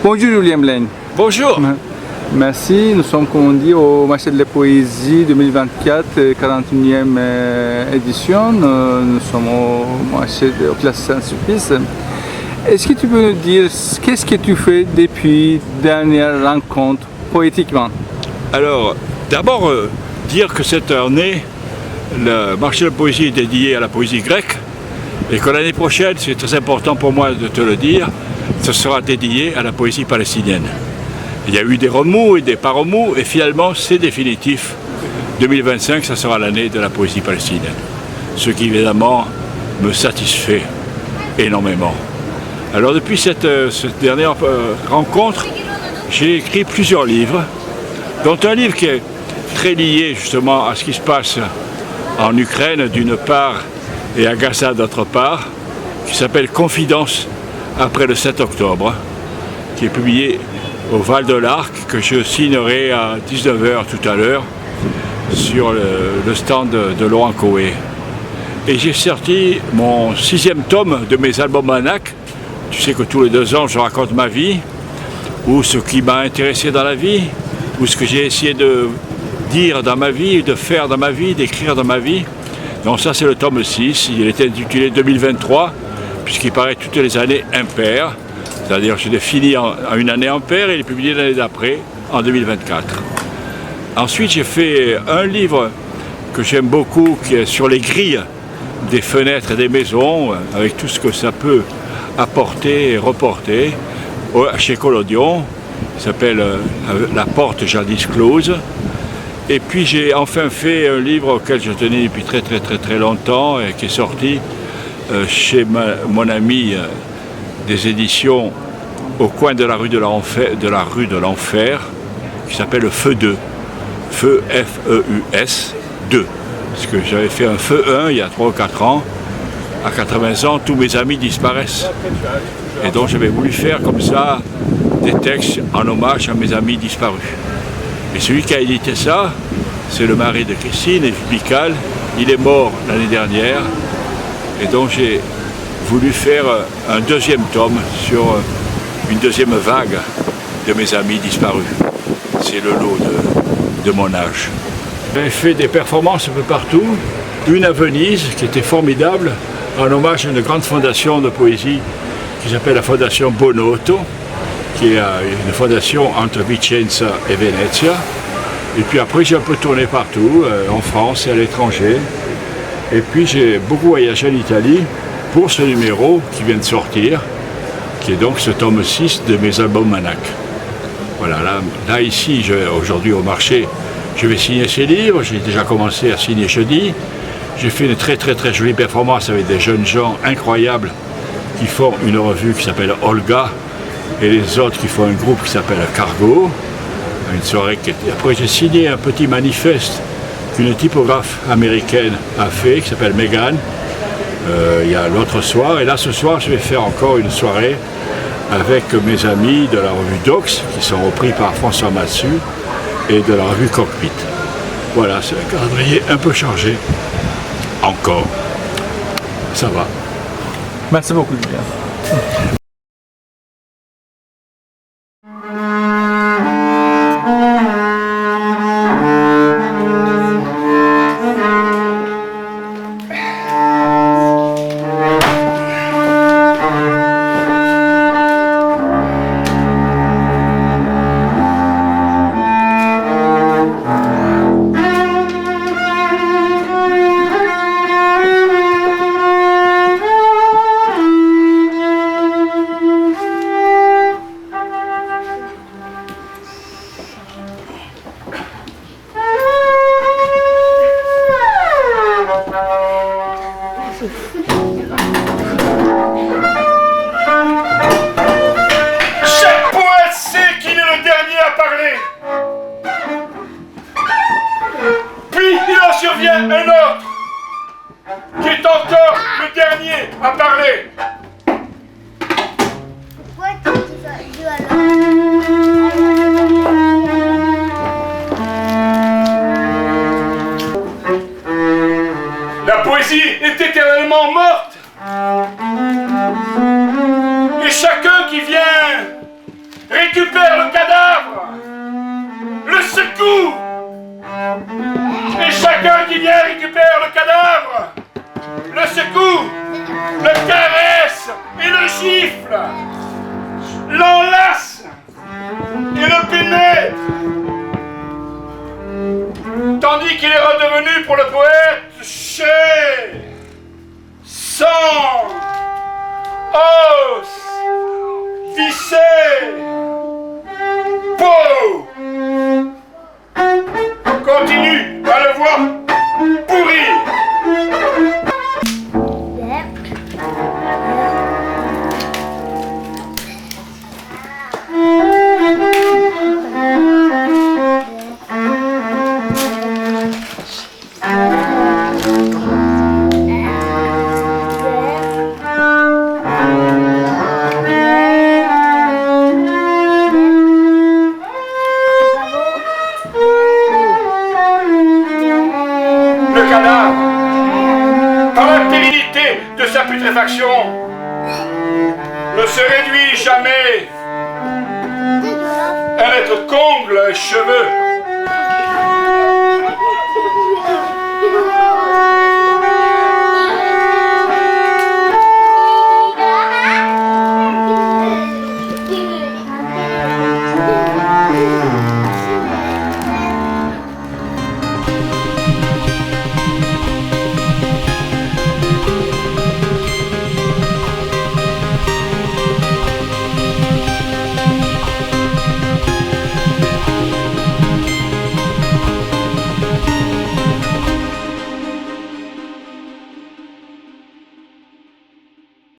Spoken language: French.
Bonjour Julien Blaine. Bonjour. Merci, nous sommes comme on dit au marché de la poésie 2024, 41e édition. Nous sommes au marché de Place Saint-Sulpice. Est-ce que tu peux nous dire qu'est-ce que tu fais depuis la dernière rencontre poétiquement? Alors, d'abord, dire que cette année, le marché de la poésie est dédié à la poésie grecque et que l'année prochaine, c'est très important pour moi de te le dire, ce sera dédié à la poésie palestinienne. Il y a eu des remous et des pas remous et finalement c'est définitif. 2025, ça sera l'année de la poésie palestinienne. Ce qui évidemment me satisfait énormément. Alors depuis cette dernière rencontre, j'ai écrit plusieurs livres, dont un livre qui est très lié justement à ce qui se passe en Ukraine d'une part et à Gaza d'autre part, qui s'appelle Confidence après le 7 octobre, qui est publié au Val de l'Arc, que je signerai à 19h tout à l'heure sur le stand de Laurent Coé. Et j'ai sorti mon 6e tome de mes albums almanachs. Tu sais que tous les 2 ans je raconte ma vie, ou ce qui m'a intéressé dans la vie, ou ce que j'ai essayé de dire dans ma vie, de faire dans ma vie, d'écrire dans ma vie. Donc ça c'est le tome 6, il est intitulé 2023, puisqu'il paraît toutes les années impair. C'est-à-dire que je l'ai fini en une année impair et il est publié l'année d'après, en 2024. Ensuite j'ai fait un livre que j'aime beaucoup, qui est sur les grilles des fenêtres et des maisons, avec tout ce que ça peut apporter et reporter, chez Collodion. Il s'appelle La porte jadis close. Et puis j'ai enfin fait un livre auquel je tenais depuis très longtemps et qui est sorti chez mon ami des éditions au coin de la rue de l'Enfer, qui s'appelle le Feu 2. Feu F-E-U-S 2. Parce que j'avais fait un Feu 1 il y a 3 ou 4 ans. À 80 ans, tous mes amis disparaissent. Et donc j'avais voulu faire comme ça des textes en hommage à mes amis disparus. Et celui qui a édité ça, c'est le mari de Christine, Yves Pical. Il est mort l'année dernière. Et donc j'ai voulu faire un 2e tome sur une 2e vague de mes amis disparus. C'est le lot de mon âge. J'ai fait des performances un peu partout. Une à Venise, qui était formidable, en hommage à une grande fondation de poésie qui s'appelle la Fondation Bonotto, qui est une fondation entre Vicenza et Venezia. Et puis après, j'ai un peu tourné partout, en France et à l'étranger. Et puis j'ai beaucoup voyagé en Italie pour ce numéro qui vient de sortir, qui est donc ce tome 6 de mes albums almanachs. Voilà, là ici, aujourd'hui au marché, je vais signer ces livres. J'ai déjà commencé à signer jeudi. J'ai fait une très jolie performance avec des jeunes gens incroyables qui font une revue qui s'appelle Olga et les autres qui font un groupe qui s'appelle Cargo. Une soirée qui était... Après j'ai signé un petit manifeste qu'une typographe américaine a fait qui s'appelle Megan. Il y a l'autre soir, et là ce soir je vais faire encore une soirée avec mes amis de la revue Dox qui sont repris par François Massu et de la revue Cockpit. Voilà, c'est un calendrier un peu chargé. Encore. Ça va. Merci beaucoup Julien. Chaque poète sait qu'il est le dernier à parler. Puis il en survient un autre, qui est encore le dernier à parler. Pourquoi tu dis alors? La poésie est éternellement morte. Et chacun qui vient secoue. Et chacun qui vient récupère le cadavre, le secoue, le caresse et le gifle, l'enlace et le pénètre. Tandis qu'il est redevenu pour le poète chair, sang, os, viscères, peau. Continue à le voir pourrir. Le cadavre, par la pérennité de sa putréfaction, ne se réduit jamais à n'être qu'ongles et cheveux.